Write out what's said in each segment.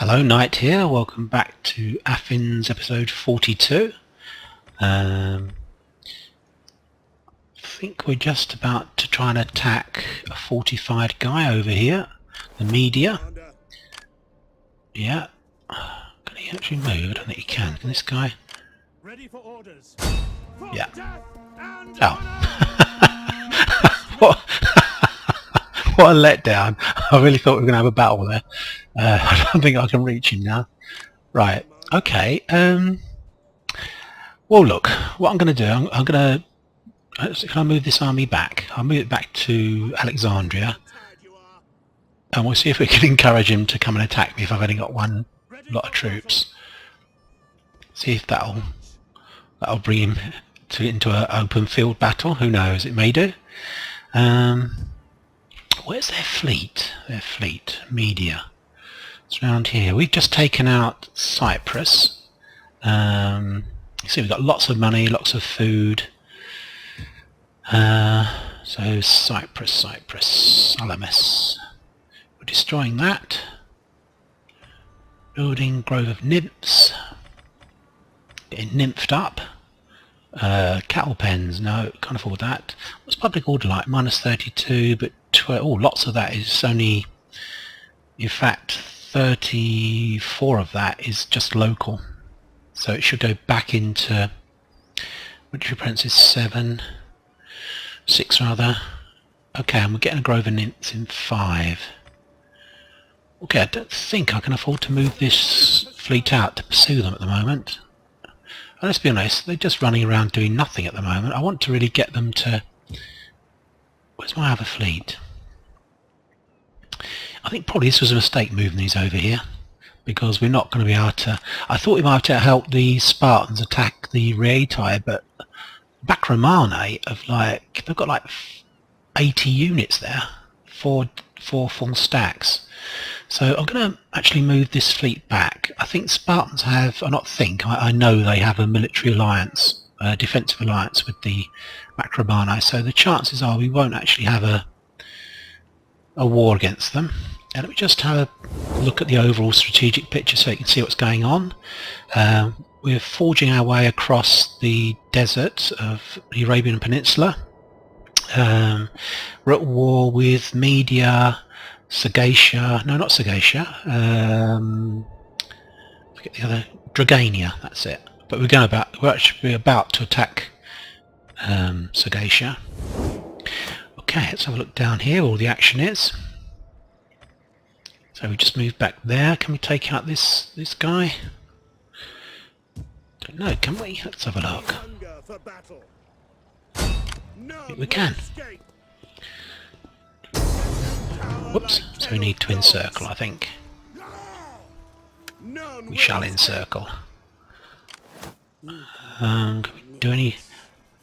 Hello, Knight here. Welcome back to Athens episode 42. I think we're just about to try and attack a fortified guy over here. The media. Yeah. Can he actually move? I don't think he can. Can this guy? Ready for orders. Yeah. Oh. What? What a letdown. I really thought we were going to have a battle there. I don't think I can reach him now. Right. Okay. Well, look. What I'm going to do, I'm going to... Can I move this army back? I'll move it back to Alexandria. And we'll see if we can encourage him to come and attack me if I've only got one lot of troops. See if that'll bring him into an open field battle. Who knows? It may do. Where's their fleet? Their fleet. Media. It's around here. We've just taken out Cyprus. You see we've got lots of money, lots of food. So Cyprus, Salamis. We're destroying that. Building Grove of Nymphs. Getting nymphed up. Cattle pens, no, can't afford that. What's public order like? Minus 32, but lots of that is only, in fact, 34 of that is just local. So it should go back into military apprentices 6 rather. Okay, and we're getting a Grove of Nymphs in 5. Okay, I don't think I can afford to move this fleet out to pursue them at the moment. And let's be honest, they're just running around doing nothing at the moment. I want to really get them to... Where's my other fleet? I think probably this was a mistake moving these over here, because we're not going to be able to... I thought we might have to help the Spartans attack the Rhaetai, but Bacromane of like... They've got like 80 units there, four full stacks. So I'm going to actually move this fleet back. I think Spartans have, or not think, I know they have a military alliance, a defensive alliance with the Bacromane, so the chances are we won't actually have a war against them. And let me just have a look at the overall strategic picture so you can see what's going on. We're forging our way across the desert of the Arabian Peninsula. We're at war with Media, Sagacia, no, not Sagacia, forget the other, Dragania, that's it. But we're actually about to attack Sagacia. Okay, let's have a look down here, all the action is. So we just moved back there. Can we take out this guy? Don't know, can we? Let's have a look. We can. Whoops, so we need to encircle, I think. We shall encircle. Can we do any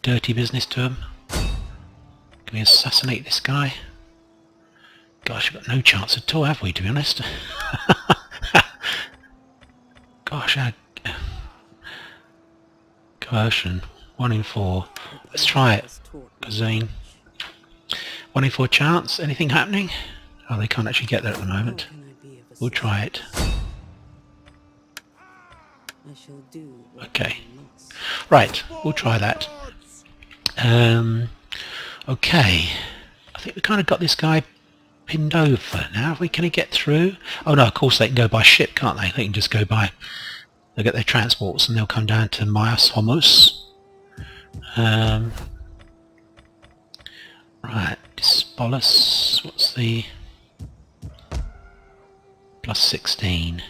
dirty business to him? Can we assassinate this guy? Gosh, we've got no chance at all, have we, to be honest? Gosh, coercion, 1 in 4. Let's try it, Gazine. 1 in 4 chance, anything happening? Oh, they can't actually get there at the moment. We'll try it. Okay. Right, we'll try that. Okay. I think we kind of got this guy pinned over now. Can he get through? Oh no, of course they can go by ship, can't they? They can just go by... They'll get their transports and they'll come down to Myos Homos. Right, Dispolis, what's the... plus 16.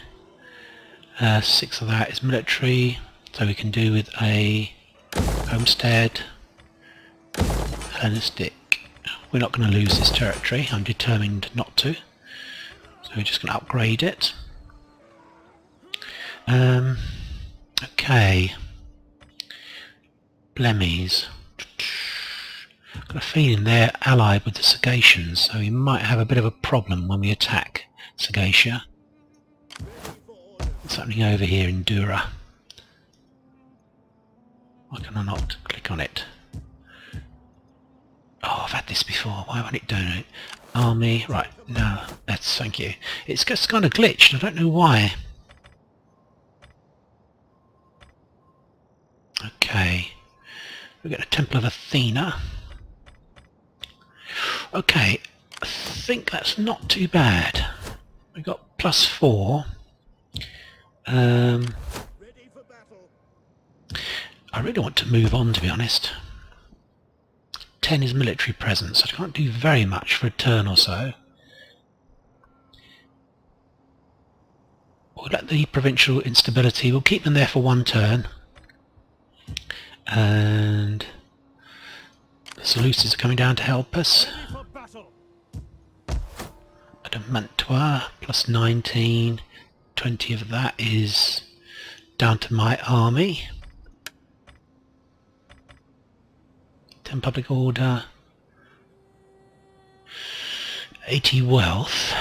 6 of that is military, so we can do with a homestead, Hellenistic. We're not going to lose this territory, I'm determined not to. So we're just going to upgrade it. Okay. Blemmies. I've got a feeling they're allied with the Sagacians, so we might have a bit of a problem when we attack Sagacia. What's happening over here in Dura? Why can I not click on it? Oh, I've had this before. Why won't it donate? Army, right, no, that's, thank you. It's just kind of glitched, I don't know why. Okay, we've got a Temple of Athena. Okay, I think that's not too bad. We've got +4. Ready for battle. I really want to move on, to be honest. 10 is military presence. I can't do very much for a turn or so. We'll let the provincial instability, we'll keep them there for 1 turn. And the Seleucids are coming down to help us. Ready for battle. Adamantua, +19. 20 of that is down to my army. 10 public order. 80 wealth.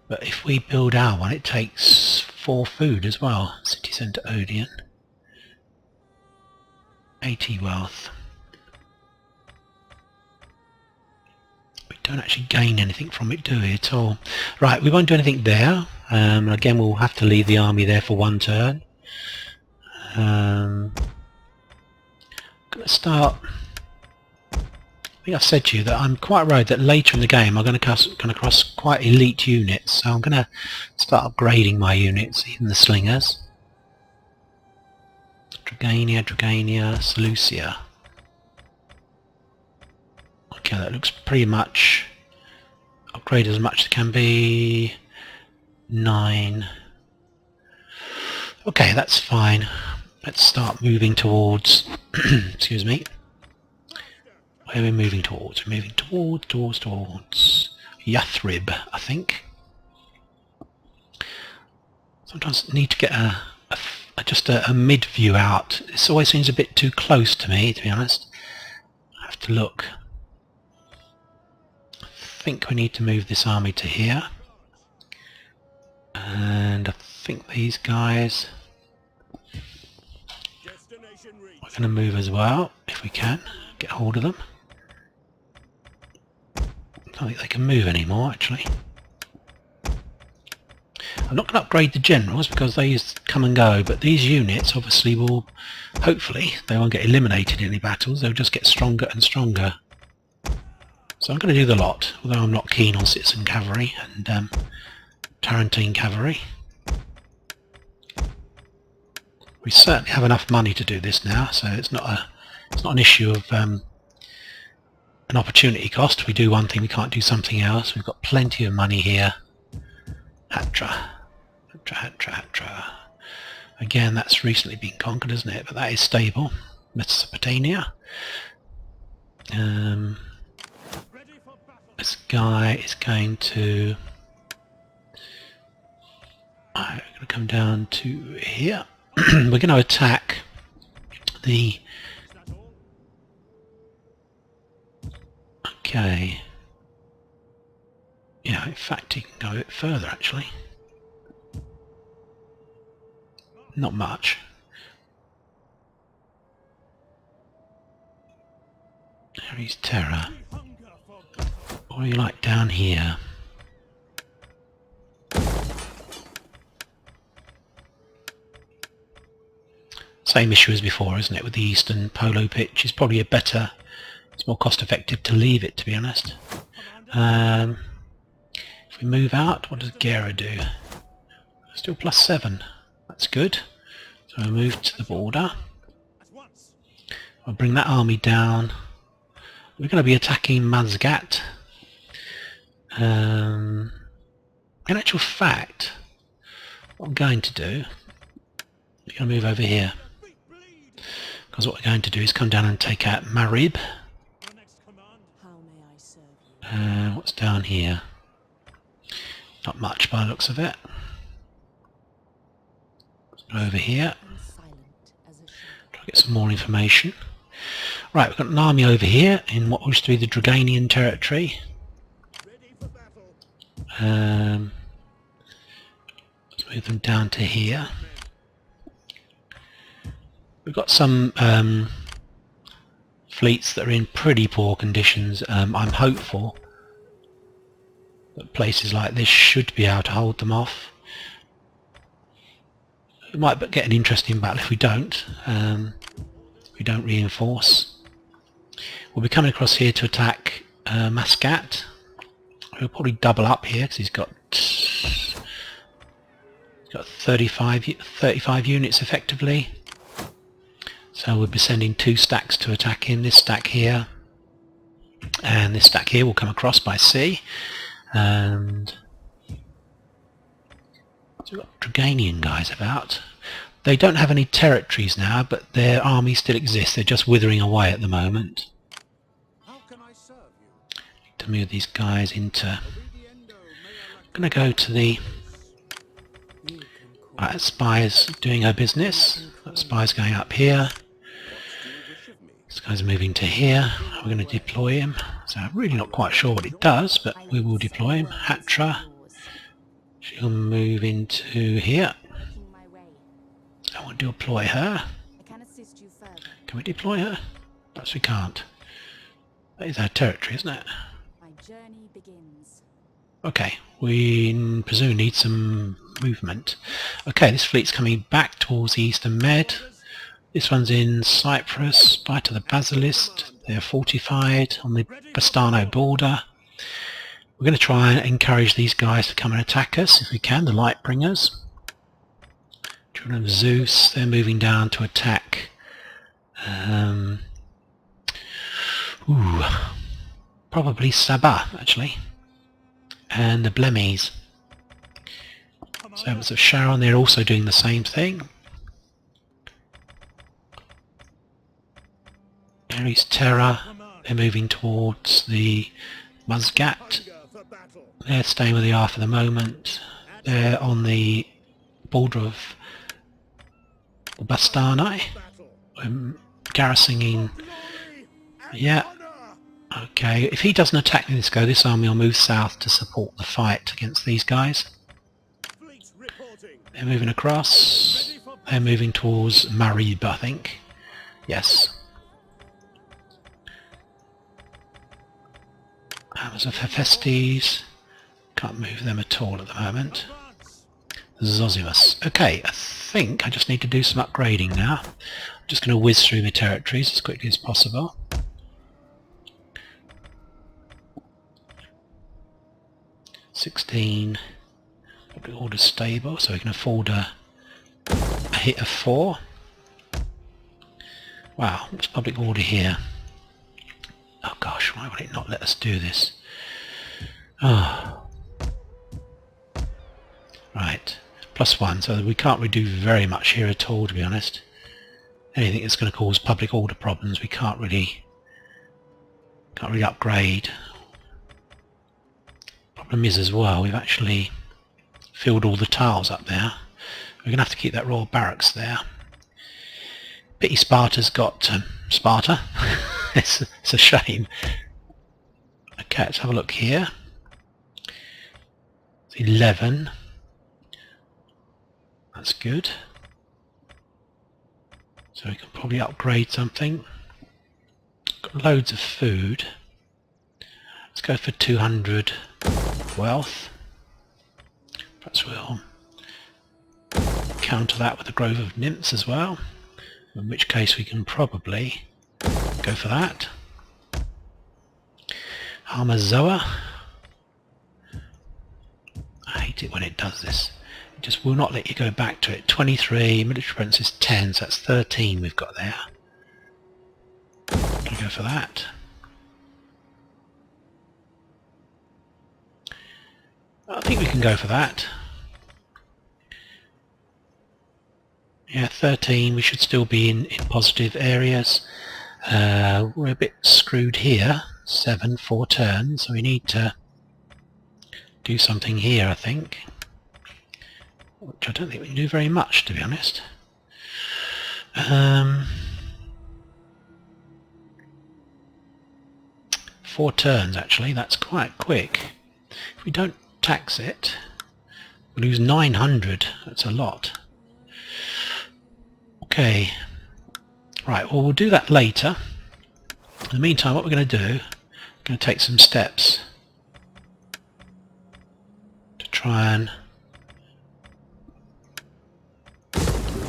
But if we build our one, it takes 4 food as well. City centre Odeon. 80 wealth. We don't actually gain anything from it, do we, at all? Right, we won't do anything there. Again, we'll have to leave the army there for 1 turn. I'm going to start... I think I've said to you that I'm quite worried that later in the game I'm going to come across quite elite units, so I'm going to start upgrading my units, even the slingers. Dragania, Seleucia. Okay, that looks pretty much upgraded as much as it can be. 9. Okay, that's fine. Let's start moving towards excuse me. Where are we moving towards? We're moving towards Yathrib, I think. Sometimes need to get just a mid view out. This always seems a bit too close to me, to be honest. I have to look. I think we need to move this army to here. And I think these guys we're going to move as well, if we can get hold of them. I don't think they can move anymore, actually. I'm not going to upgrade the generals because they come and go, but these units obviously will, hopefully, they won't get eliminated in any battles, they'll just get stronger and stronger. So I'm going to do the lot, although I'm not keen on citizen cavalry and Tarentine cavalry. We certainly have enough money to do this now, so it's not an issue of an opportunity cost. We do one thing, we can't do something else. We've got plenty of money here. Hatra. Again, that's recently been conquered, isn't it? But that is stable. Mesopotamia. This guy is going to... I'm going to come down to here. We're going to attack the... Okay. Yeah, in fact he can go a bit further actually. Not much. Ares Terror. What do you like down here? Same issue as before, isn't it, with the eastern polo pitch? It's probably it's more cost effective to leave it, to be honest. If we move out, what does Gera do? Still +7. That's good. So we'll move to the border. I'll bring that army down. We're going to be attacking Mazgat. In actual fact, what I'm going to do, we're going to move over here. Because what we're going to do is come down and take out Marib. What's down here? Not much by the looks of it. Let's go over here. Try to get some more information. Right, we've got an army over here in what used to be the Draganian territory. Let's move them down to here. We've got some fleets that are in pretty poor conditions. I'm hopeful But places like this should be able to hold them off. We might get an interesting battle if we don't. If we don't reinforce. We'll be coming across here to attack Muscat. He'll probably double up here because he's got 35 units effectively. So we'll be sending 2 stacks to attack him. This stack here and this stack here will come across by sea. And so we've got Draganian guys about. They don't have any territories now, but their army still exists. They're just withering away at the moment. How can I serve you? To move these guys into... I'm going to go to the... Right, Spy's doing her business. Spy's going up here. This guy's moving to here. We're going to deploy him. So I'm really not quite sure what it does, but we will deploy him. Hatra. She'll move into here. I want to deploy her. Can we deploy her? Perhaps we can't. That is our territory, isn't it? Okay, we presumably need some movement. Okay, this fleet's coming back towards the Eastern Med. This one's in Cyprus, by to the Basilisk. They're fortified on the Bastano border. We're going to try and encourage these guys to come and attack us if we can, the Lightbringers. Children of Zeus, they're moving down to attack. Probably Sabah, actually. And the Blemmies. Servants of Sharon, they're also doing the same thing. Ares Terra, they're moving towards the Muscat. They're staying where they are for the moment. They're on the border of the Bastani. Garrisoning. Yeah. Okay, if he doesn't attack this go, this army will move south to support the fight against these guys. They're moving across. They're moving towards Marib, I think. Yes. Hammers of Hephaestus. Can't move them at all at the moment. Zosimus. Okay, I think I just need to do some upgrading now. I'm just going to whiz through the territories as quickly as possible. (16) Public order stable, so we can afford a hit of 4. Wow, what's public order here? Oh gosh, why would it not let us do this? Oh. Right, +1, so we can't really do very much here at all, to be honest. Anything that's going to cause public order problems, we can't really upgrade. Problem is as well, we've actually filled all the tiles up there. We're going to have to keep that royal barracks there. Pity Sparta's got Sparta. it's a shame. Okay, let's have a look here. It's 11. That's good. So we can probably upgrade something. Got loads of food. Let's go for 200 wealth. Perhaps we'll counter that with a grove of nymphs as well, in which case we can probably go for that. Armazoa. I hate it when it does this. It just will not let you go back to it. 23, military presence is 10, so that's 13 we've got there. Can go for that. I think we can go for that. Yeah, 13, we should still be in positive areas. We're a bit screwed here. 7, 4 turns, so we need to do something here, I think. Which I don't think we can do very much, to be honest. 4 turns, actually, that's quite quick. If we don't tax it, we lose 900, that's a lot. Okay, right, well we'll do that later. In the meantime, what we're going to do, we're going to take some steps try and...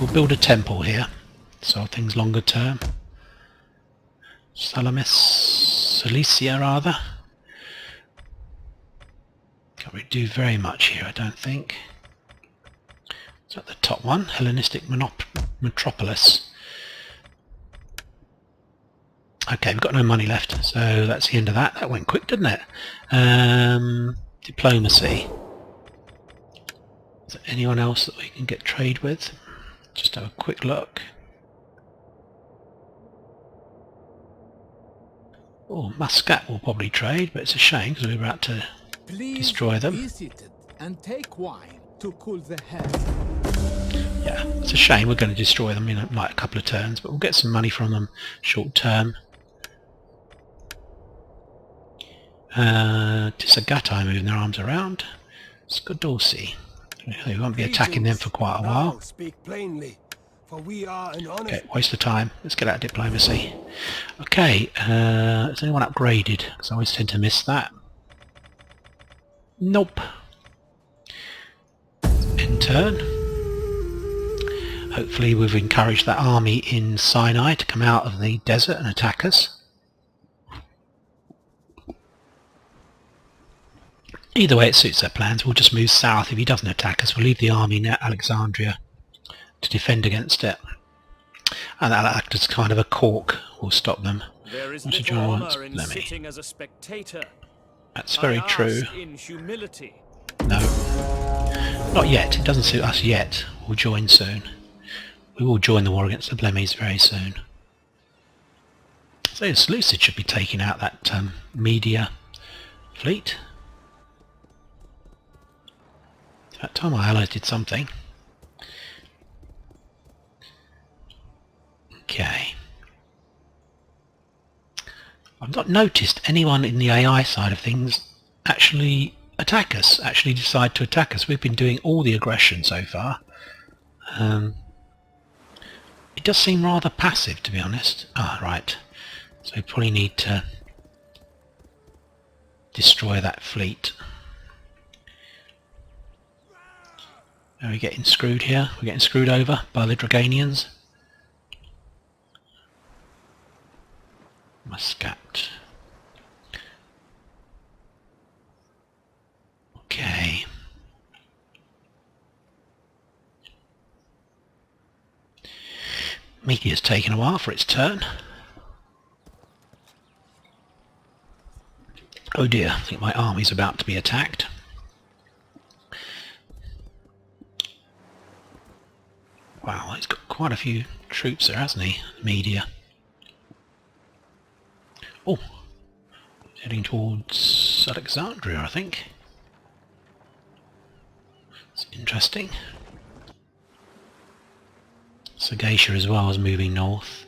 We'll build a temple here, so things longer term. Cilicia rather. Can't really do very much here, I don't think. Is that the top one? Hellenistic Metropolis. Okay, we've got no money left, so that's the end of that. That went quick, didn't it? Diplomacy. Is there anyone else that we can get trade with? Just have a quick look. Oh, Muscat will probably trade, but it's a shame because we're about to destroy them. Visit and take wine to cool the head. Yeah, it's a shame. We're going to destroy them in like a couple of turns, but we'll get some money from them short term. Tisagatai moving their arms around. Skodorsi. We won't be attacking them for quite a while. Speak plainly, for we are an honest... Okay, waste of time. Let's get out of diplomacy. Okay, has anyone upgraded? Because I always tend to miss that. Nope. End turn. Hopefully we've encouraged that army in Sinai to come out of the desert and attack us. Either way it suits their plans. We'll just move south. If he doesn't attack us, we'll leave the army near Alexandria to defend against it. And that'll act as kind of a cork. We'll stop them. There is What's little John honor in wants? sitting as a spectator. That's very true. In humility. No. Not yet. It doesn't suit us yet. We'll join soon. We will join the war against the Blemmies very soon. So Seleucid should be taking out that Media fleet. That time my allies did something. Okay. I've not noticed anyone in the AI side of things actually attack us, actually decide to attack us. We've been doing all the aggression so far. It does seem rather passive, to be honest. Ah, right. So we probably need to destroy that fleet. Are we getting screwed here? We're getting screwed over by the Draganians. Muscat. Okay. Media's taken a while for its turn. Oh dear, I think my army's about to be attacked. Wow, he's got quite a few troops there, hasn't he? Media. Oh, heading towards Alexandria, I think. It's interesting. Sagacia as well is moving north.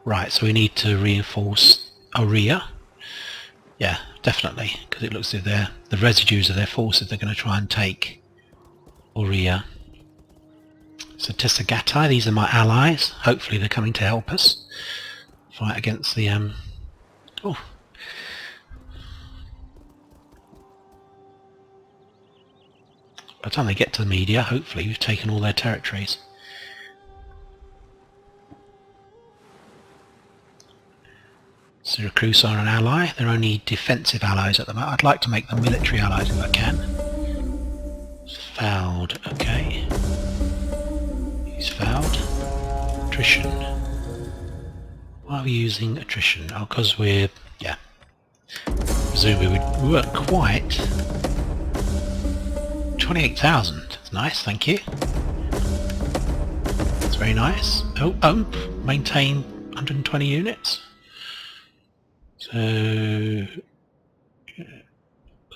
Right, so we need to reinforce Aurea. Yeah, definitely, because it looks as if the residues of their forces they're going to try and take Aurea. So Tisagatai, these are my allies. Hopefully they're coming to help us fight against the oh. By the time they get to the Media, hopefully we've taken all their territories. Syracuse are an ally. They're only defensive allies at the moment. I'd like to make them military allies if I can. Fouled, okay. He's fouled. Attrition. Why are we using attrition? Oh, because we're... yeah. Presumably we weren't quite... 28,000. That's nice, thank you. That's very nice. Oh, maintain 120 units. So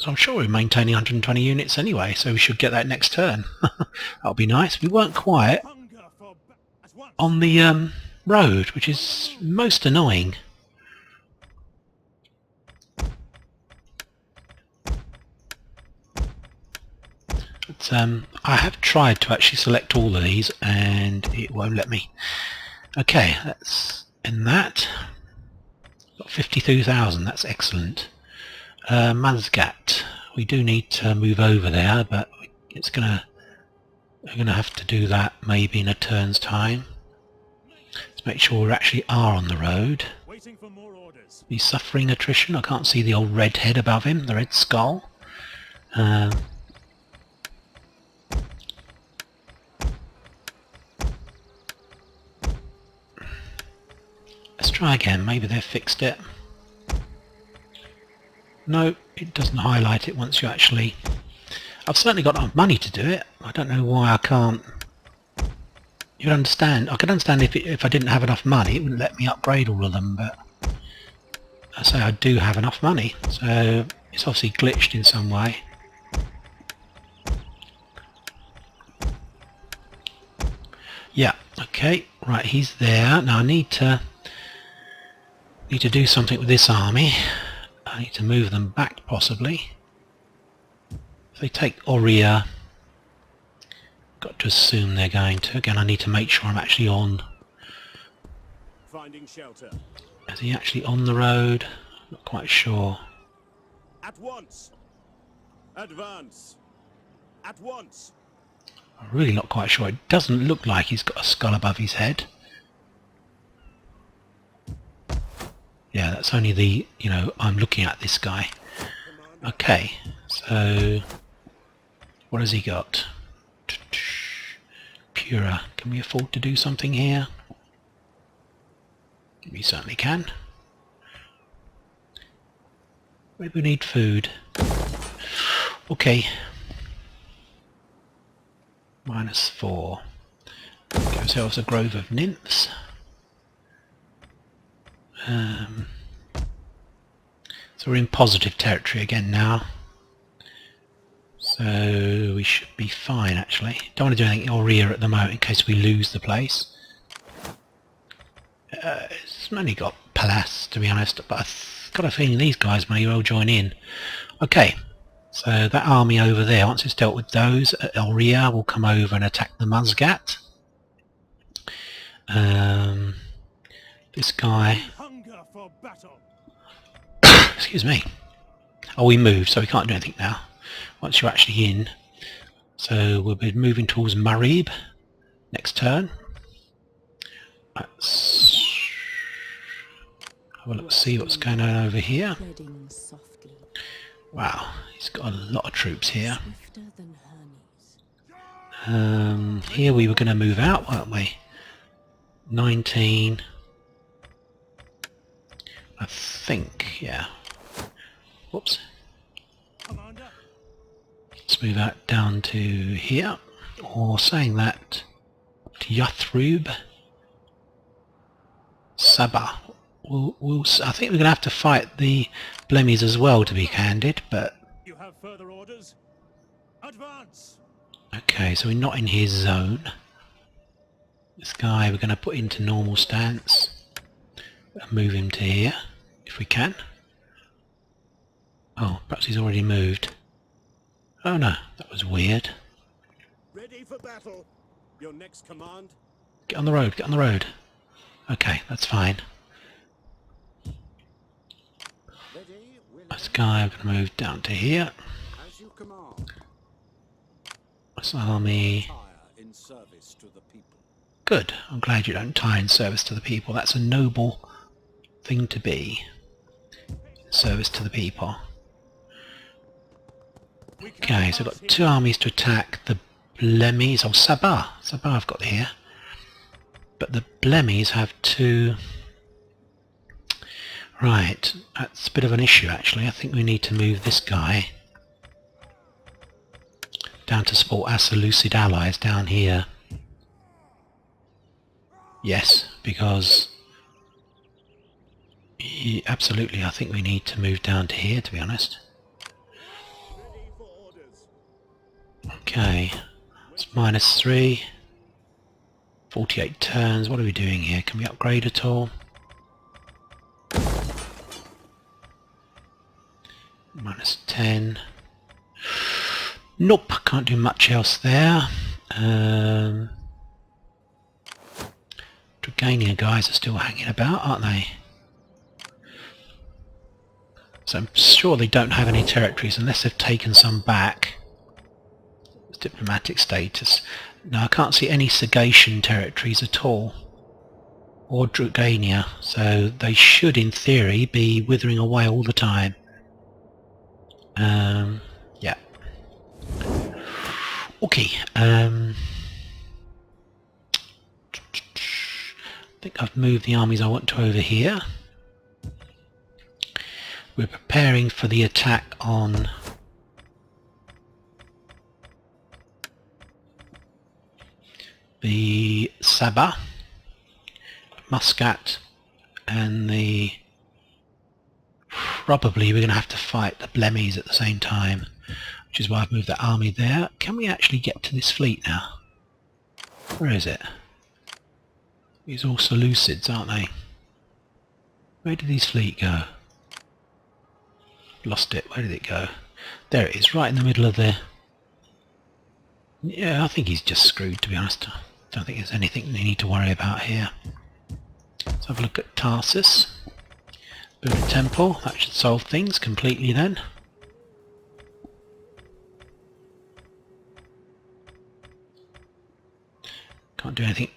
I'm sure we're maintaining 120 units anyway, so we should get that next turn. That'll be nice. We weren't quite on the road, which is most annoying. But I have tried to actually select all of these and it won't let me. Okay, let's end that. Got 52,000, that's excellent. Mazgat, we do need to move over there, but we we're gonna have to do that maybe in a turn's time. Let's make sure we actually are on the road. Waiting for more orders. He's suffering attrition. I can't see the old red head above him, the red skull. Let's try again. Maybe they've fixed it. No, it doesn't highlight it once you actually... I've certainly got enough money to do it. I don't know why I can't... You'd understand. I could understand if I didn't have enough money, it wouldn't let me upgrade all of them, but I say I do have enough money, so it's obviously glitched in some way. Yeah, okay, right, he's there. Now I need to do something with this army. I need to move them back, possibly. If they take Oria, got to assume they're going to. Again, I need to make sure I'm actually on. Finding shelter. Is he actually on the road? Not quite sure. At once. Advance. At once. I'm really not quite sure. It doesn't look like he's got a skull above his head. Yeah, that's only the, you know, I'm looking at this guy. Okay, so what has he got? Pura. Can we afford to do something here? We certainly can. Maybe we need food. Okay. -4. Give ourselves a grove of nymphs. So we're in positive territory again now. So we should be fine actually. Don't want to do anything Oria at the moment in case we lose the place. It's only got Palace to be honest, but I've got a feeling these guys may well join in. Okay, so that army over there, once it's dealt with those, Oria will come over and attack the Muscat. This guy... Hunger for battle. Excuse me. Oh, we moved, so we can't do anything now. Once you're actually in. So we'll be moving towards Marib next turn. Let's have a look, see what's going on over here. Wow, he's got a lot of troops here. Here we were going to move out, weren't we? 19. I think, yeah. Whoops. Commander. Let's move out down to here, or saying that to Yathrub, Sabah. I think we're going to have to fight the Blemmies as well, to be candid, but... You have further orders? Advance! Okay, so we're not in his zone. This guy we're going to put into normal stance. And move him to here, if we can. Oh, perhaps he's already moved. Oh no, that was weird. Ready for battle. Your next command? Get on the road, get on the road. Okay, that's fine. Ready, This guy we're going to move down to here. as you command. This army... Fire in service to the people. Good, I'm glad you don't tie in service to the people. That's a noble thing to be. Service to the people. Okay, so I've got two armies to attack the Blemmies, or Sabah. Sabah I've got here. But the Blemmies have two... Right, that's a bit of an issue actually. I think we need to move this guy down to support our Seleucid allies down here. Yes, because... absolutely, I think we need to move down to here, to be honest. Ready for orders. Okay, it's -3. 48 turns. What are we doing here? Can we upgrade at all? -10. Nope, can't do much else there. Dragania guys are still hanging about, aren't they? So I'm sure they don't have any territories unless they've taken some back. diplomatic status. Now I can't see any Sagatian territories at all, or Drugania, so they should in theory be withering away all the time. Yeah. Okay. I think I've moved the armies I want to over here. We're preparing for the attack on the Saba, Muscat, and the... Probably we're going to have to fight the Blemmies at the same time, which is why I've moved that army there. Can we actually get to this fleet now? Where is it? These are all Seleucids, aren't they? Where did these fleet go? Lost it. Where did it go? There it is, right in the middle of the... Yeah, I think he's just screwed, to be honest. I don't think there's anything they need to worry about here. Let's have a look at Tarsus. Build a temple. That should solve things completely then. Can't do anything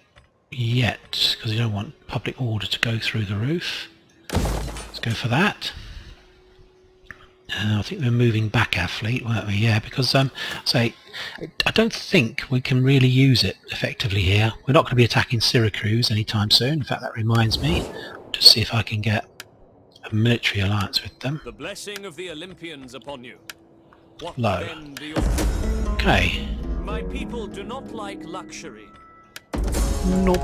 yet because you don't want public order to go through the roof. Let's go for that. I think we're moving back our fleet, weren't we? Yeah, because say I don't think we can really use it effectively here. We're not going to be attacking Syracuse anytime soon. In fact, that reminds me to see if I can get a military alliance with them. The blessing of the Olympians upon you. What Low. then do you... Okay. My people do not like luxury. Nope.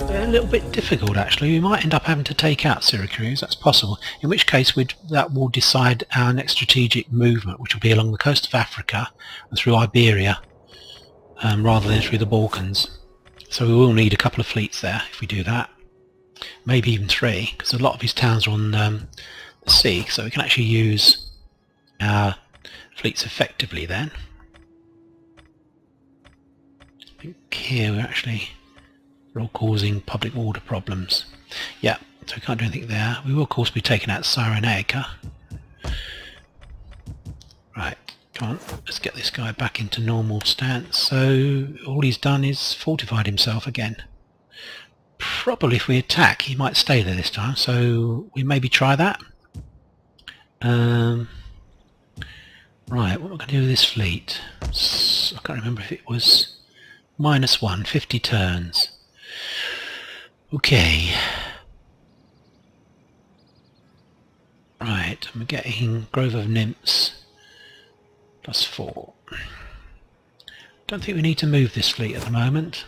A little bit difficult actually. We might end up having to take out Syracuse, that's possible. In which case that will decide our next strategic movement, which will be along the coast of Africa and through Iberia, rather than through the Balkans. So we will need a couple of fleets there if we do that. Maybe even 3, because a lot of these towns are on the sea, so we can actually use our fleets effectively then. I think here we're all causing public order problems. Yeah, so we can't do anything there. We will of course be taking out Cyrenaica. Right, come on, let's get this guy back into normal stance. So all he's done is fortified himself again. Probably if we attack he might stay there this time, so we maybe try that. Right, what am I going to do with this fleet? I can't remember if it was -1, 50 turns. Okay. Right, I'm getting Grove of Nymphs +4. Don't think we need to move this fleet at the moment.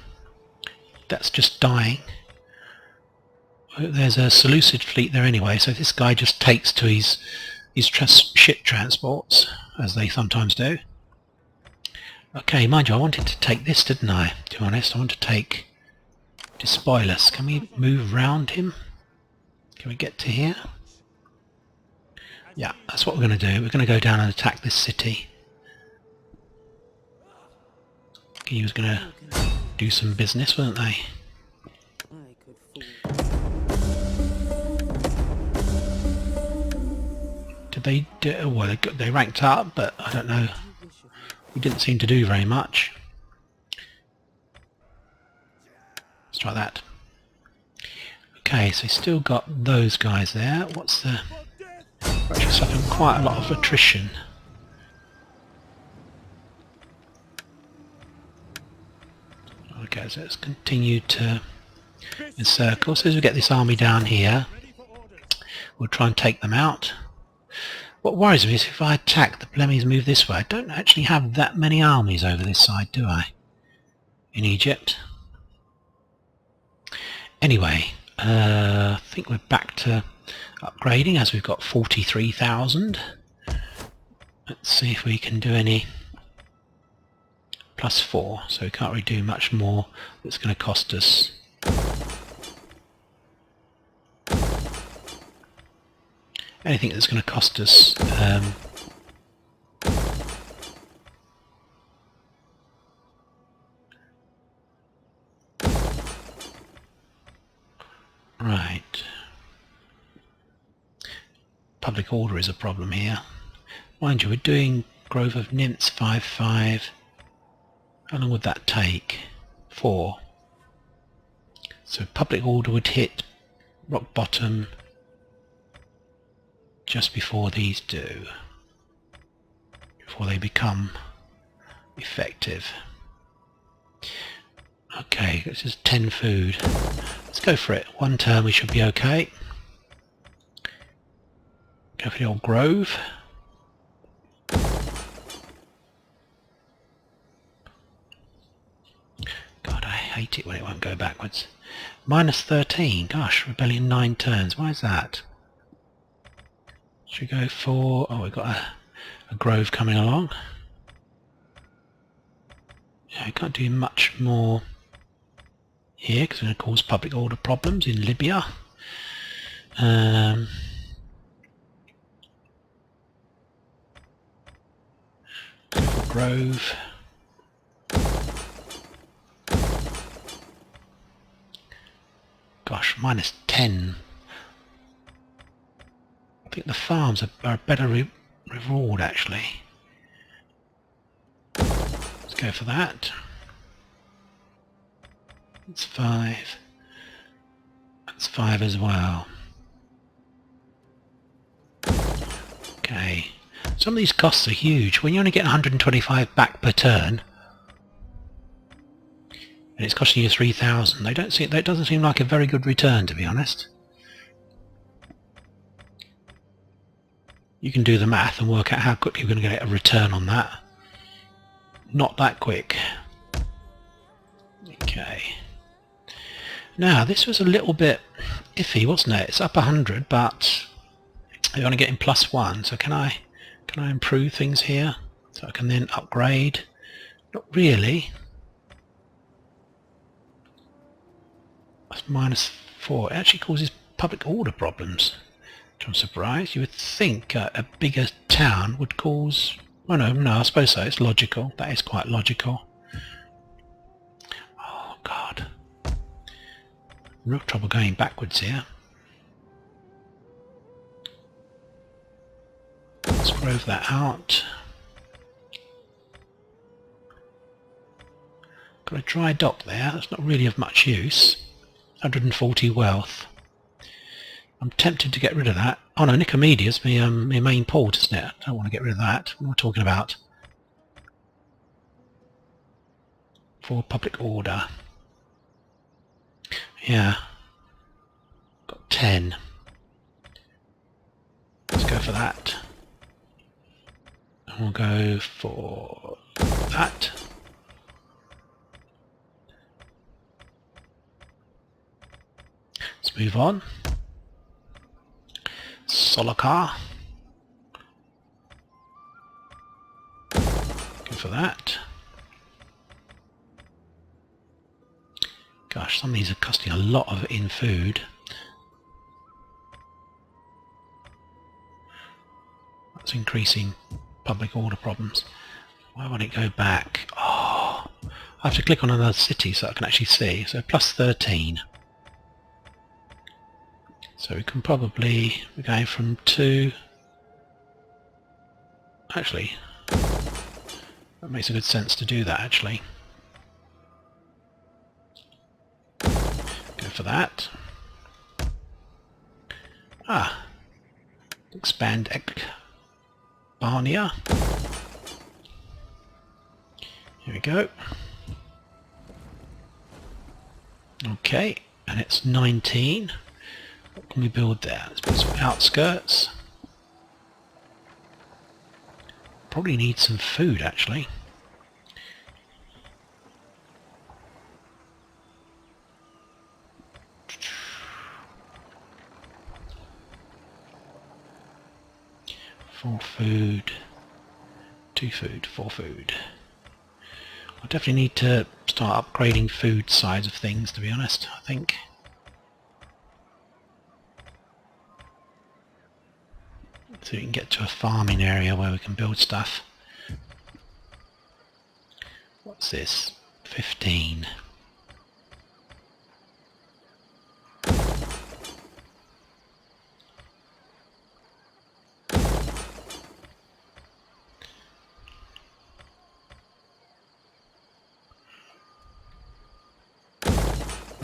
That's just dying. There's a Seleucid fleet there anyway, so if this guy just takes to his ship transports, as they sometimes do. Okay, mind you, I wanted to take this, didn't I? To be honest, I want to take Despoilus. Can we move round him? Can we get to here? Yeah, that's what we're going to do. We're going to go down and attack this city. He was going to do some business, weren't they? Did they do... Well, they ranked up, but I don't know. We didn't seem to do very much. Let's try that. Okay, so still got those guys there. What's the... We're actually suffering quite a lot of attrition. Okay, so let's continue to encircle. So as we get this army down here, we'll try and take them out. What worries me is if I attack, the Blemmies move this way. I don't actually have that many armies over this side, do I? In Egypt. Anyway, I think we're back to upgrading as we've got 43,000. Let's see if we can do any +4, so we can't really do much more. That's going to cost us anything that's going to cost us right. Public order is a problem here. Mind you, we're doing Grove of Nymphs 5-5. How long would that take? 4. So public order would hit rock bottom just before these do, before they become effective. Okay, this is 10 food. Let's go for it. 1 turn we should be okay. Go for the old grove. God, I hate it when it won't go backwards. Minus 13. Gosh, rebellion 9 turns. Why is that? Should we go for... Oh, we've got a grove coming along. Yeah, I can't do much more here because it's going to cause public order problems in Libya. Go for grove. Gosh, minus 10. I think the farms are a better reward actually. Let's go for that. That's 5. That's 5 as well. Okay. Some of these costs are huge. When you only get 125 back per turn, and it's costing you 3,000, that doesn't seem like a very good return, to be honest. You can do the math and work out how quickly you're going to get a return on that. Not that quick. Okay. Now, this was a little bit iffy, wasn't it? It's up 100, but you're only getting +1. So can I improve things here? So I can then upgrade? Not really. That's -4. It actually causes public order problems. Which I'm surprised. You would think a bigger town would cause... Well, no, I suppose so. It's logical. That is quite logical. Oh, God. Real trouble going backwards here. Let's grove that out. Got a dry dock there. That's not really of much use. 140 wealth. I'm tempted to get rid of that. Oh no, Nicomedia's my main port, isn't it? I don't want to get rid of that. What am I talking about? For public order. Yeah. Got 10. Let's go for that. And we'll go for that. Let's move on. Solokar. Go for that. Gosh, some of these are costing a lot of in food. That's increasing public order problems. Why won't it go back? Oh, I have to click on another city so I can actually see. So +13. So we can probably, we're going from 2. Actually, that makes a good sense to do that actually. Go for that. Ah, expand Barnia. Here we go. Okay, and it's 19. What can we build there? Let's put some outskirts. Probably need some food actually. Four food, 2 food, 4 food. I definitely need to start upgrading food sides of things, to be honest, I think. So we can get to a farming area where we can build stuff. What's this? 15.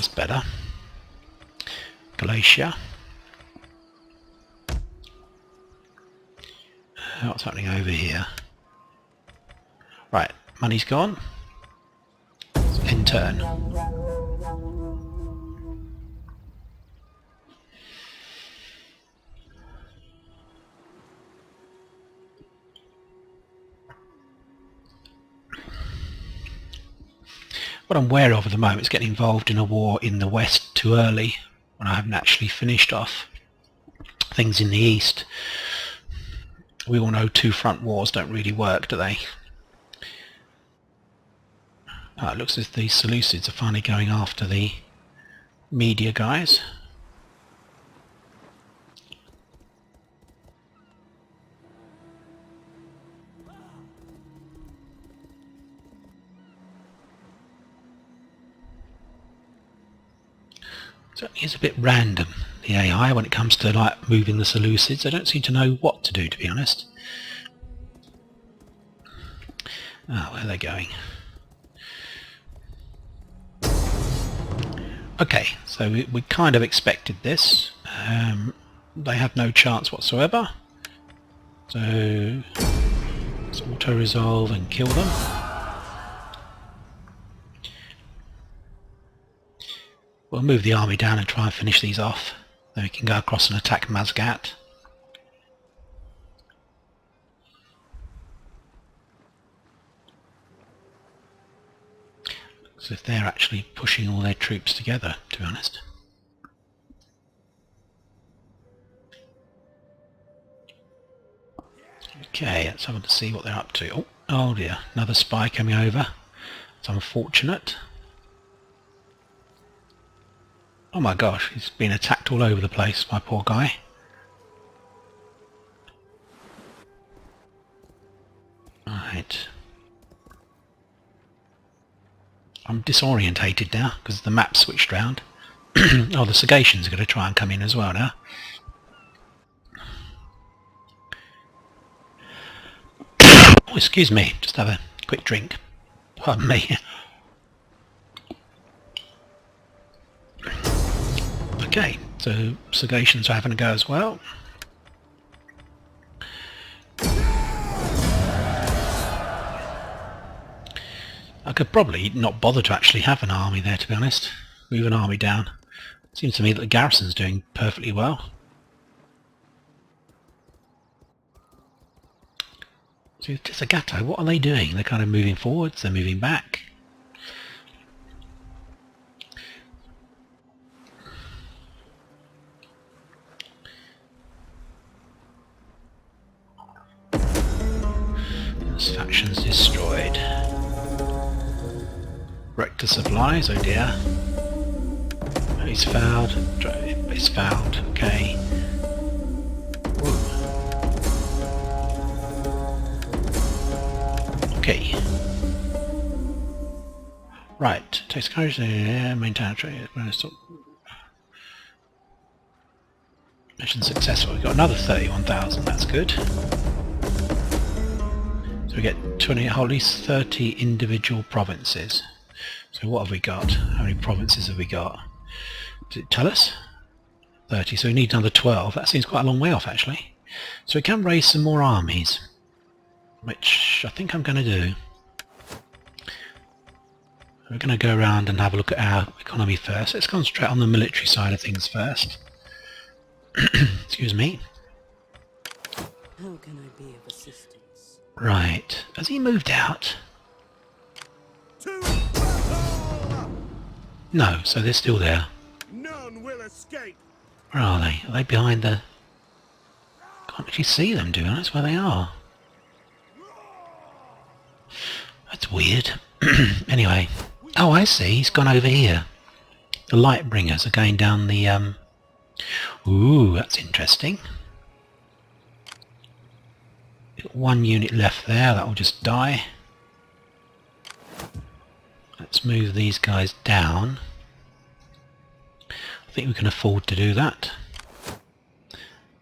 That's better. Galatia. What's happening over here? Right, money's gone. End turn. What I'm wary of at the moment is getting involved in a war in the west too early when I haven't actually finished off things in the east. We all know two front wars don't really work, do they? Oh, it looks as if these Seleucids are finally going after the media guys. Certainly is a bit random, the AI, when it comes to like moving the Seleucids. I don't seem to know what to do, to be honest. Oh, where are they going? Okay, so we kind of expected this. They have no chance whatsoever. So let's auto-resolve and kill them. We'll move the army down and try and finish these off. Then we can go across and attack Mazgat. Looks as if they're actually pushing all their troops together, to be honest. Okay, let's have a see what they're up to. Oh dear, another spy coming over. It's unfortunate. Oh my gosh, he's been attacked all over the place, my poor guy. Right. I'm disorientated now because the map switched round. Oh, the Sagacians are going to try and come in as well now. Oh, excuse me, just have a quick drink. Pardon me. Okay, so Sagacians are having a go as well. I could probably not bother to actually have an army there, to be honest. Move an army down. Seems to me that the garrison's doing perfectly well. So Zagato, what are they doing? They're kind of moving forwards, they're moving back. This faction's destroyed. Rector supplies, oh dear. He's fouled. He's fouled, okay. Whoa. Okay. Right. Takes courage, maintain a trade. Mission successful. We've got another 31,000, that's good. So we get 20, at least 30 individual provinces. So what have we got? How many provinces have we got? Does it tell us? 30, so we need another 12. That seems quite a long way off actually. So we can raise some more armies, which I think I'm going to do. We're going to go around and have a look at our economy first. Let's concentrate on the military side of things first. Excuse me. How can I be of assistance? Right. Has he moved out? No, so they're still there. None will escape. Where are they? Are they behind the... Can't actually see them, to be honest, where they are. That's weird. Anyway. Oh, I see. He's gone over here. The light bringers are going down the... Ooh, that's interesting. Got one unit left there. That will just die. Let's move these guys down. I think we can afford to do that.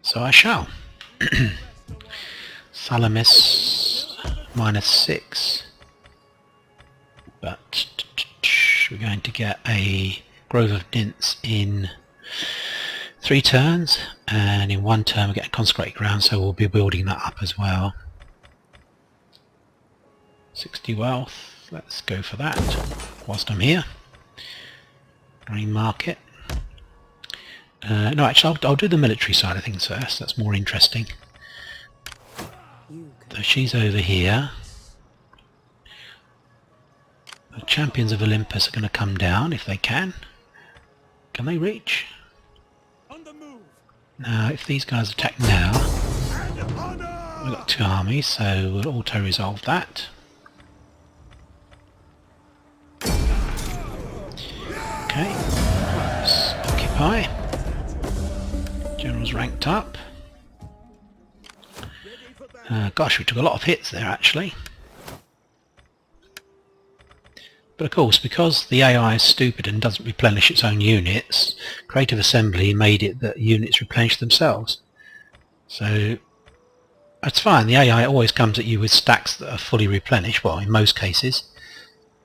So I shall. Salamis -6. But we're going to get a Grove of Dints in 3 turns, and in 1 turn we get a consecrated ground, so we'll be building that up as well. 60 wealth, let's go for that whilst I'm here. Green market. No, actually I'll do the military side of things first, that's more interesting. So she's over here. The champions of Olympus are going to come down if they can. Can they reach? Now, if these guys attack now, we've got 2 armies, so we'll auto-resolve that. Okay, let's occupy. General's ranked up. Gosh, we took a lot of hits there actually. But of course, because the AI is stupid and doesn't replenish its own units, Creative Assembly made it that units replenish themselves. So that's fine, the AI always comes at you with stacks that are fully replenished, well in most cases.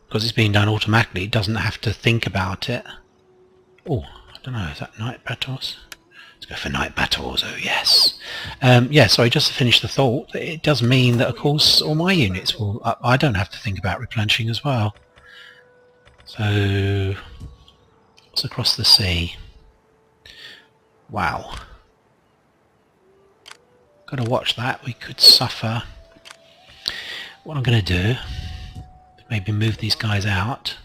Because it's being done automatically, it doesn't have to think about it. Oh, I don't know, is that night battles? Let's go for night battles, oh yes. Yeah, sorry, just to finish the thought, it does mean that of course all my units will, I don't have to think about replenishing as well. So, what's across the sea? Wow. Got to watch that, we could suffer. What I'm going to do, maybe move these guys out.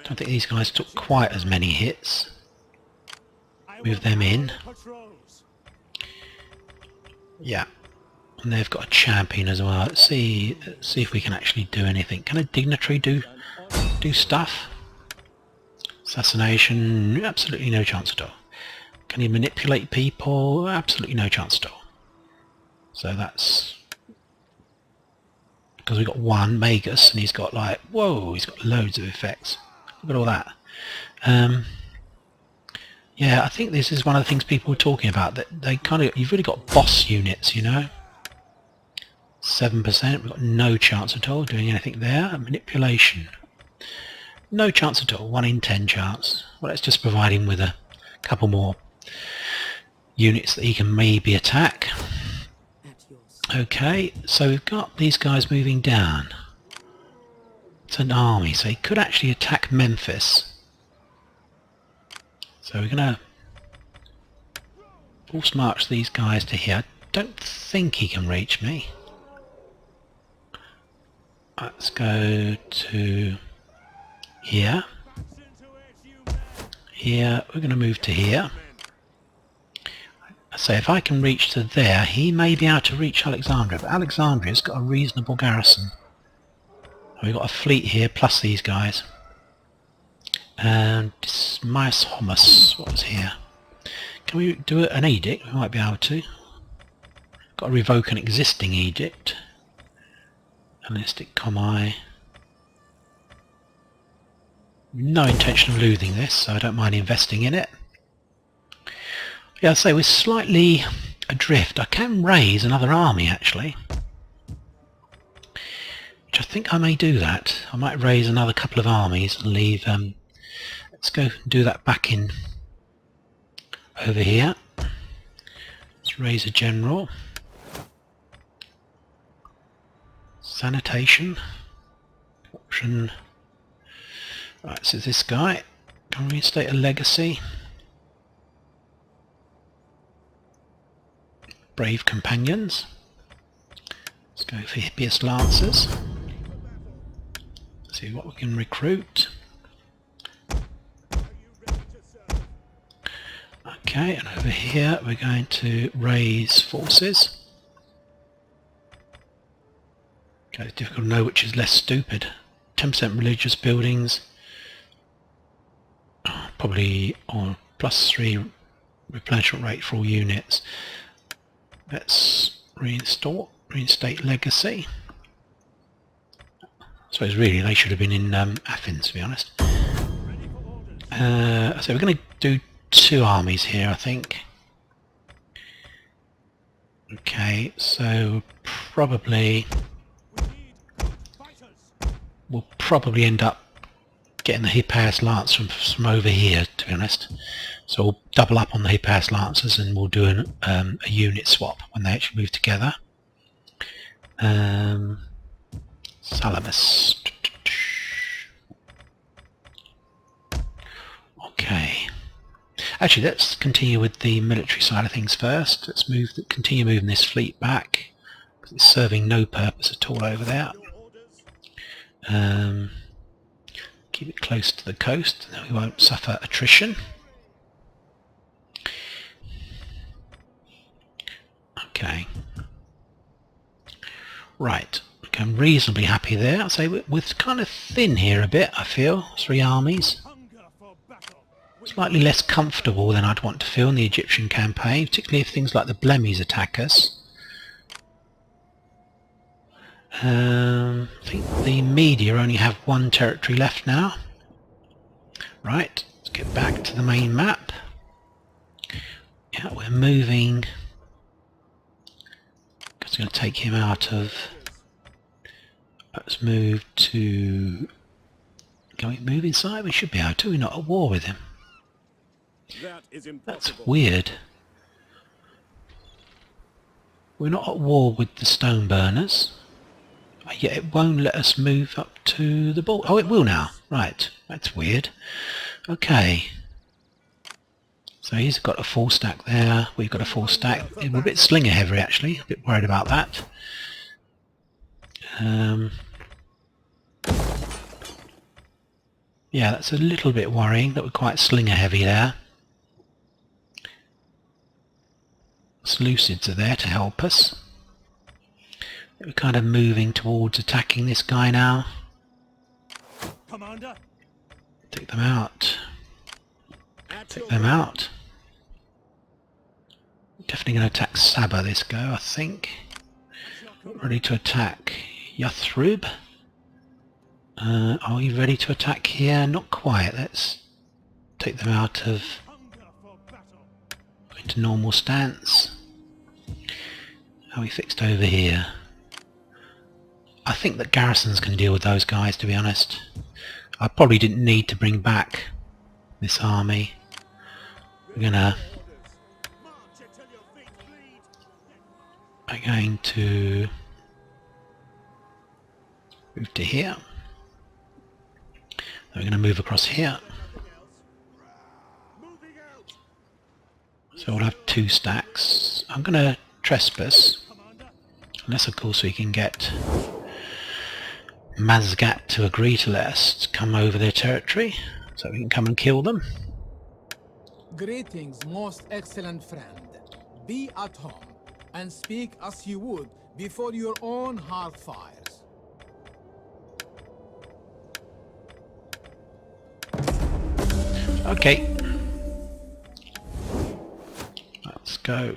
Don't think these guys took quite as many hits. Move them in. Yeah. And they've got a champion as well. Let's see if we can actually do anything. Can a dignitary do stuff? Assassination, absolutely no chance at all. Can he manipulate people? Absolutely no chance at all. So that's because we've got 1 Magus and he's got like, whoa, he's got loads of effects. Look at all that. Yeah, I think this is one of the things people were talking about, that they kind of, you've really got boss units, you know. 7%, we've got no chance at all doing anything there. Manipulation, no chance at all, 1 in 10 chance. Well, let's just provide him with a couple more units that he can maybe attack. Okay, so we've got these guys moving down. It's an army, so he could actually attack Memphis. So we're going to force march these guys to here. I don't think he can reach me. Let's go to here. Here, we're going to move to here. So if I can reach to there, he may be able to reach Alexandria, but Alexandria's got a reasonable garrison. We've got a fleet here, plus these guys. And Dismias Homus, what was here? Can we do an edict? We might be able to. Got to revoke an existing edict. Hellenistic Comi. No intention of losing this, so I don't mind investing in it. Yeah, I'd say we're slightly adrift. I can raise another army actually. Which I think I may do that. I might raise another couple of armies and leave. Let's go and do that back in over here. Let's raise a general. Sanitation. Option. Right, so this guy. Can we reinstate a legacy? Brave companions. Let's go for hippiest lancers. See what we can recruit. Okay, and over here we're going to raise forces. Okay, it's difficult to know which is less stupid. 10% religious buildings. Probably on +3 replenishment rate for all units. Let's reinstate legacy. I suppose really they should have been in Athens, to be honest. So we're going to do 2 armies here, I think. Okay, so we'll probably end up getting the Hippaeus Lance from over here, to be honest. So we'll double up on the Hippaeus Lancers and we'll do a unit swap when they actually move together. Salamis. Okay. Actually, let's continue with the military side of things first. Let's continue moving this fleet back, because it's serving no purpose at all over there. Keep it close to the coast, and then we won't suffer attrition. Okay. Right. I'm reasonably happy there. I'd say we're kind of thin here a bit, I feel. 3 armies. Slightly less comfortable than I'd want to feel in the Egyptian campaign, particularly if things like the Blemmies attack us. I think the media only have 1 territory left now. Right, let's get back to the main map. Yeah, we're moving. It's going to take him out of... Let's move to... Can we move inside? We should be able to. We're not at war with him. That is That's impossible. weird. We're not at war with the stone burners. Yet it won't let us move up to the border. Oh, it will now. Right. That's weird. Okay. So he's got a full stack there. We've got a full stack. We're a bit slinger heavy actually. A bit worried about that. Yeah, that's a little bit worrying that we're quite slinger heavy there. Seleucids are there to help us. We're kind of moving towards attacking this guy now. Commander, Take them out. Take them out. Definitely going to attack Saba this go, I think. Ready to attack Yathrib. Are we ready to attack here? Not quite. Let's take them out of... into normal stance. How are we fixed over here? I think that garrisons can deal with those guys, to be honest. I probably didn't need to bring back this army. We're going to move to here. Then we're going to move across here. So we'll have 2 stacks. I'm going to trespass. Unless of course we can get Mazgat to agree to let us come over their territory, so we can come and kill them. Greetings, most excellent friend. Be at home and speak as you would before your own hearth fires. Okay. Let's go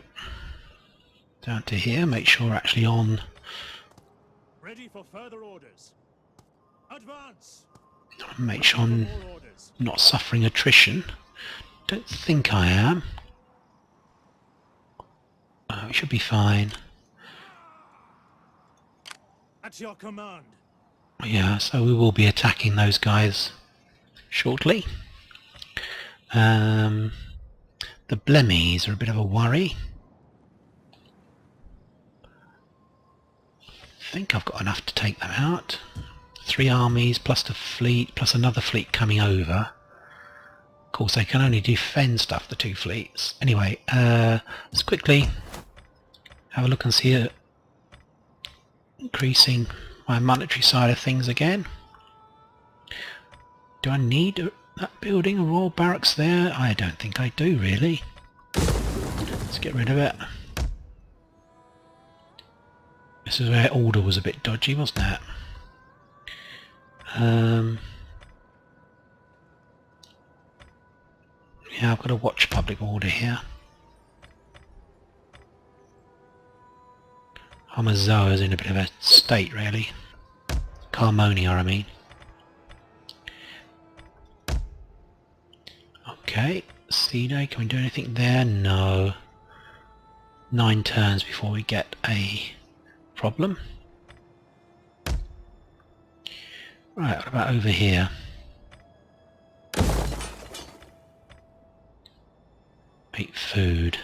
down to here, make sure we're actually on. ready for further orders. Advance. Make sure I'm not suffering attrition. Don't think I am. We should be fine. At your command. Yeah, so we will be attacking those guys shortly. The Blemmies are a bit of a worry. I think I've got enough to take them out. 3 armies plus the fleet plus another fleet coming over. Of course they can only defend stuff, the 2 fleets. Anyway, let's quickly have a look and see increasing my monetary side of things again. Do I need that building, a royal barracks there? I don't think I do really. Let's get rid of it. This is where order was a bit dodgy, wasn't it? Yeah, I've got to watch public order here. Amazoa is in a bit of a state really. Carmonia, I mean. Okay, Cede, can we do anything there? No. 9 turns before we get a problem. Right, what about over here? Eat food.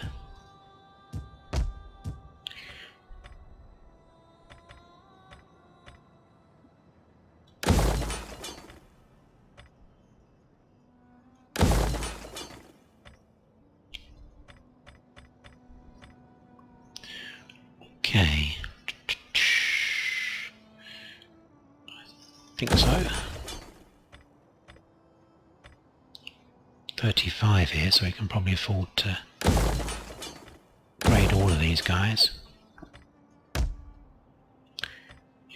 Okay. I think so. 35 here, so we can probably afford to upgrade all of these guys.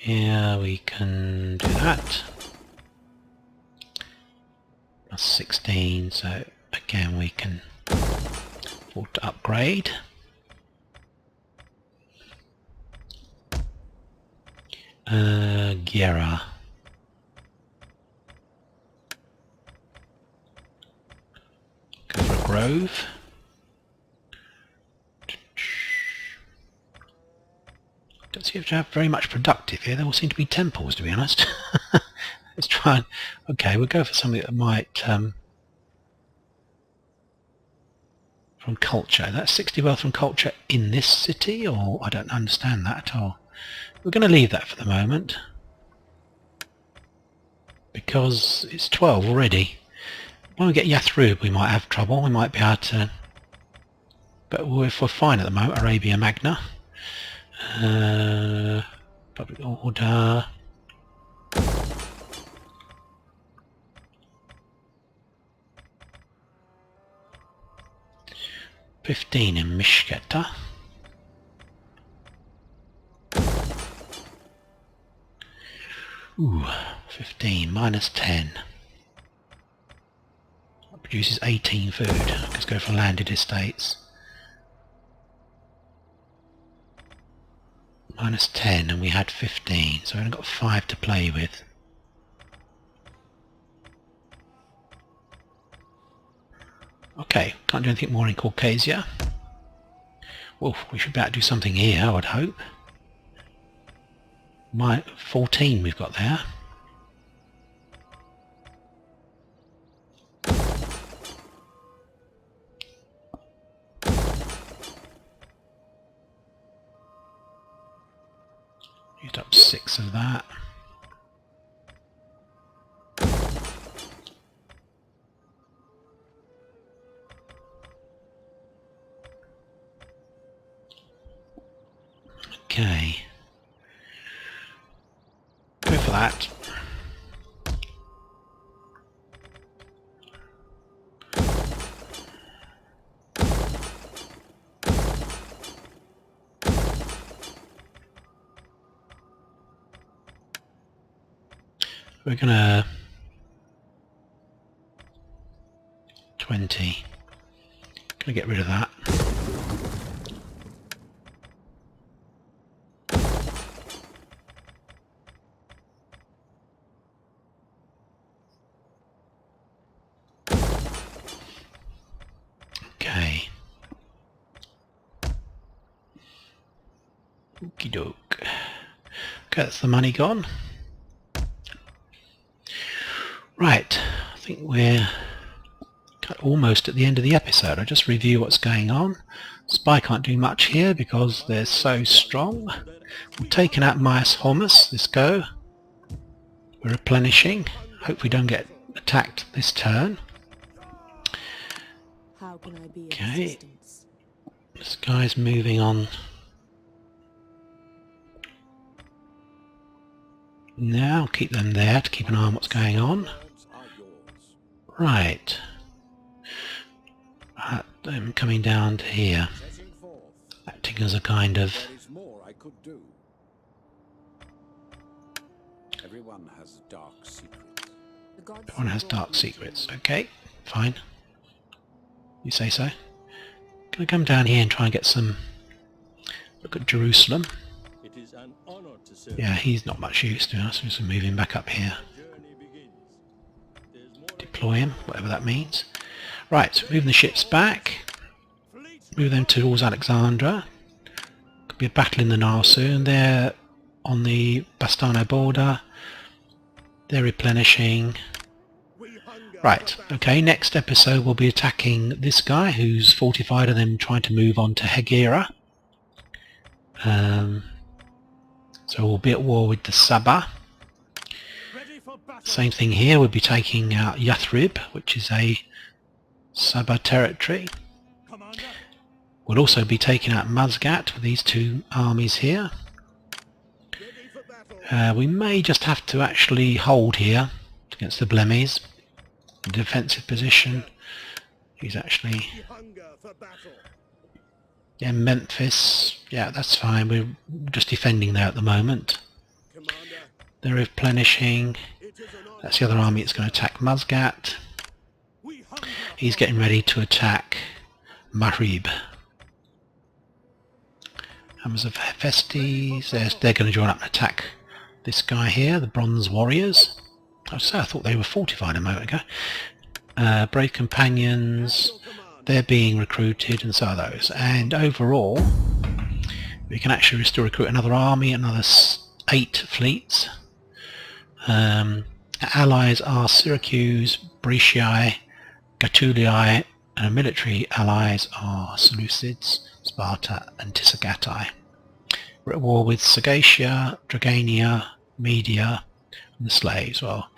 Yeah, we can do that. Plus 16, so again we can afford to upgrade. Gera. Go for a grove. Don't seem to have very much productive here. They all seem to be temples, to be honest. Let's try and... Okay, we'll go for something that might... from culture. That's 60 wealth from culture in this city, or I don't understand that at all. We're going to leave that for the moment. Because it's 12 already. When we get Yathrib we might have trouble. We might be able to... But if we're fine at the moment, Arabia Magna. Public order. $15 in Mishketa. Ooh, 15 minus 10. That produces 18 food. Let's go for landed estates. Minus 10 and we had 15, so we've only got 5 to play with. Okay, can't do anything more in Caucasia. Well, we should be able to do something here, I would hope. 14 we've got there. Used up 6 of that. Okay. Go for that. We're gonna 20. Gonna get rid of that. Okay. Okie doke. Okay, that's the money gone. Right, I think we're almost at the end of the episode. I'll just review what's going on. Spy can't do much here because they're so strong. We've taken out Myas Hormus this go. We're replenishing. Hope we don't get attacked this turn. How can I be of Okay. assistance? This guy's moving on. Now keep them there to keep an eye on what's going on. Right. I'm coming down to here, acting as a kind of... There is more I could do. Everyone has dark secrets. The gods Everyone has dark secrets. Okay, fine. You say so. Gonna come down here and try and get some... Look at Jerusalem. It is an honor to serve. Yeah, he's not much use to us. We'll just move him back up here. The journey begins. There's more Deploy him, whatever that means. Right, moving the ships back. Move them towards Alexandria. Could be a battle in the Nile soon. They're on the Bastano border. They're replenishing. We Right, okay, next episode we'll be attacking this guy who's fortified and then trying to move on to Hegira. So we'll be at war with the Sabah. Same thing here, we'll be taking out Yathrib, which is a Sabah territory. We'll also be taking out Mazgat with these two armies here. We may just have to actually hold here against the Blemmies. Defensive position. He's actually... yeah, Memphis. Yeah, that's fine. We're just defending there at the moment. They're replenishing. That's the other army that's going to attack Mazgat. He's getting ready to attack Marib. Hammers of Hephaestus. They're going to join up and attack this guy here, the Bronze Warriors. I thought they were fortified a moment ago. Brave Companions. They're being recruited, and so are those. And overall, we can actually still recruit another army, another 8 fleets. Our allies are Syracuse, Bresciae, Gatulii, and our military allies are Seleucids, Sparta, and Tisagatai. We're at war with Sagacia, Dragania, Media, and the slaves. Well,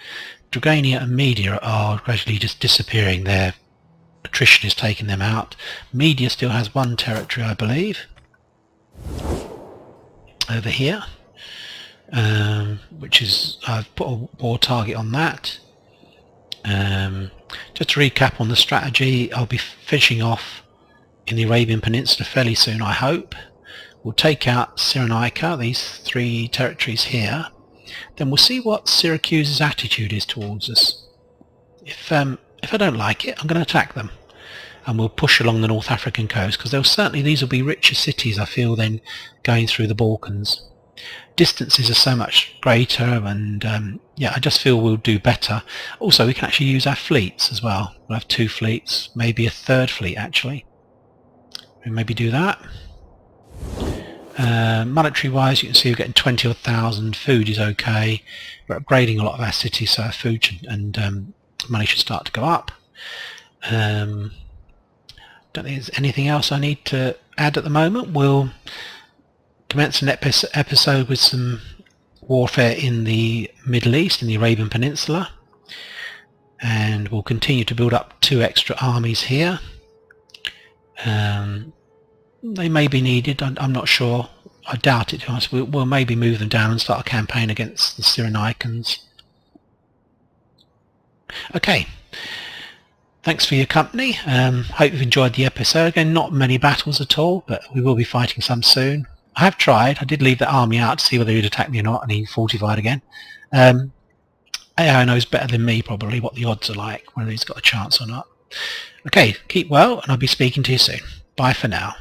Dragania and Media are gradually just disappearing. Their attrition is taking them out. Media still has 1 territory, I believe, over here, which is, I've put a war target on that. Just to recap on the strategy, I'll be finishing off in the Arabian Peninsula fairly soon, I hope. We'll take out Cyrenaica, these 3 territories here. Then we'll see what Syracuse's attitude is towards us. If I don't like it, I'm going to attack them, and we'll push along the North African coast, because these will be richer cities, I feel, than going through the Balkans. Distances are so much greater, and yeah, I just feel we'll do better. Also, we can actually use our fleets as well. We'll have 2 fleets, maybe a 3rd fleet actually. We'll maybe do that. Monetary wise, you can see we're getting 20,000. Food is okay. We're upgrading a lot of our cities, so our food and money should start to go up. Don't think there's anything else I need to add at the moment. We'll commence an episode with some warfare in the Middle East, in the Arabian Peninsula, and we'll continue to build up 2 extra armies here. They may be needed, I'm not sure. I doubt it, to be honest. We'll maybe move them down and start a campaign against the Cyrenaicans. Okay, thanks for your company. Hope you've enjoyed the episode. Again, not many battles at all, but we will be fighting some soon. I have tried. I did leave the army out to see whether he'd attack me or not, and he fortified again. AI knows better than me probably what the odds are like, whether he's got a chance or not. Okay, keep well, and I'll be speaking to you soon. Bye for now.